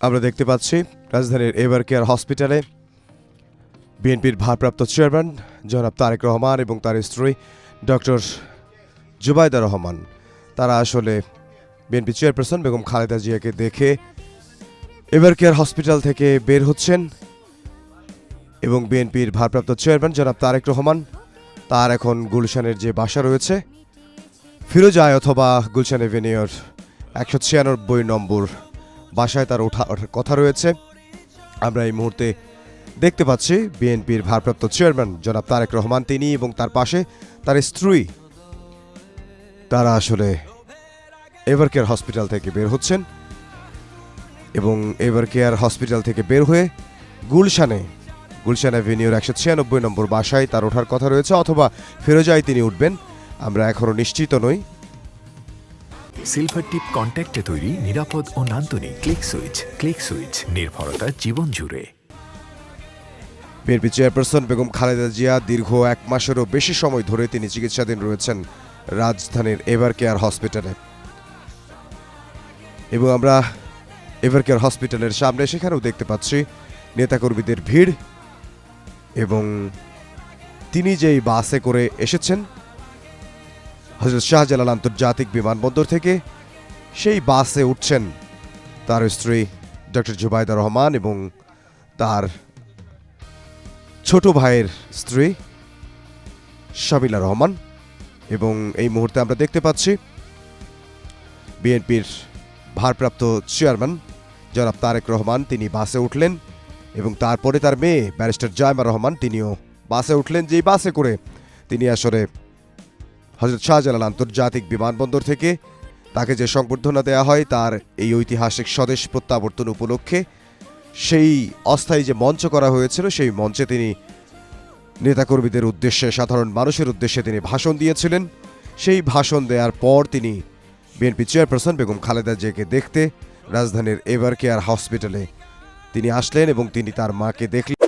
আমরা দেখতে পাচ্ছি রাজধানীর এভার কেয়ার হসপিটালে বিএনপির ভারপ্রাপ্ত চেয়ারম্যান জনাব তারেক রহমান এবং তার স্ত্রী ডক্টর জুবাইদা রহমান তারা আসলে বিএনপি চেয়ারপারসন বেগম খালেদা জিয়াকে দেখে এভার কেয়ার হসপিটাল থেকে বের হচ্ছেন এবং বিএনপির ভারপ্রাপ্ত চেয়ারম্যান জনাব তারেক রহমান তার এখন গুলশানের যে বাসা রয়েছে ফিরোজায় অথবা গুলশান এভিনিউর 196 নম্বর বাসায় তার ওঠার কথা রয়েছে। আমরা এই মুহূর্তে দেখতে পাচ্ছি বিএনপির ভারপ্রাপ্ত চেয়ারম্যান জনাব তারেক রহমান তিনি এবং তার পাশে তার স্ত্রী তারা আসলে এভার কেয়ার হসপিটাল থেকে বের হচ্ছেন এবং এভার কেয়ার হসপিটাল থেকে বের হয়ে গুলশান অ্যাভিনিউর 196 নম্বর বাসায় তার ওঠার কথা রয়েছে অথবা ফিরোজায় তিনি উঠবেন, আমরা এখনো নিশ্চিত নই। সিলভার টিপ কন্ট্যাক্টে তৈরি নিরাপদ ও নান্দনিক ক্লিক সুইচ নির্ভরতা জীবন জুড়ে। বিএনপি চেয়ারপারসন বেগম খালেদা জিয়া দীর্ঘ 1 মাসেরও বেশি সময় ধরে তিনি চিকিৎসাধীন রয়েছেন রাজধানীর এভার কেয়ার হসপিটালে এবং আমরা এভার কেয়ার হসপিটালের সামনে সেখানেও দেখতে পাচ্ছি নেতাকর্মীদের ভিড় এবং তিনি যেই বাসে করে এসেছেন হযরত শাহজালাল আন্তর্জাতিক বিমানবন্দর থেকে সেই বাসে উঠছেন তার স্ত্রী ডক্টর জুবাইদা রহমান এবং তার ছোট ভাইয়ের স্ত্রী শামিলা রহমান এবং এই মুহূর্তে আমরা দেখতে পাচ্ছি বিএনপির ভারপ্রাপ্ত চেয়ারম্যান জনাব তারেক রহমান তিনি বাসে উঠলেন এবং তারপরে তার মেয়ে ব্যারিস্টার জায়মা রহমান তিনিও বাসে উঠলেন, যেই বাসে করে তিনি আসলে হযরত শাহজালাল আন্তর্জাতিক বিমানবন্দর থেকে তাকে যে সংবর্ধনা দেওয়া হয় তার এই ঐতিহাসিক স্বদেশ প্রত্যাবর্তন উপলক্ষে সেই অস্থায়ী যে মঞ্চ করা হয়েছিল সেই মঞ্চে তিনি নেতাকর্মীদের উদ্দেশ্যে সাধারণ মানুষের উদ্দেশ্যে তিনি ভাষণ দিয়েছিলেন। সেই ভাষণ দেওয়ার পর তিনি বিএনপি চেয়ারপারসন বেগম খালেদা জিয়াকে দেখতে রাজধানীর এভার কেয়ার হসপিটালে তিনি আসলেন এবং তিনি তার মাকে দেখলেন।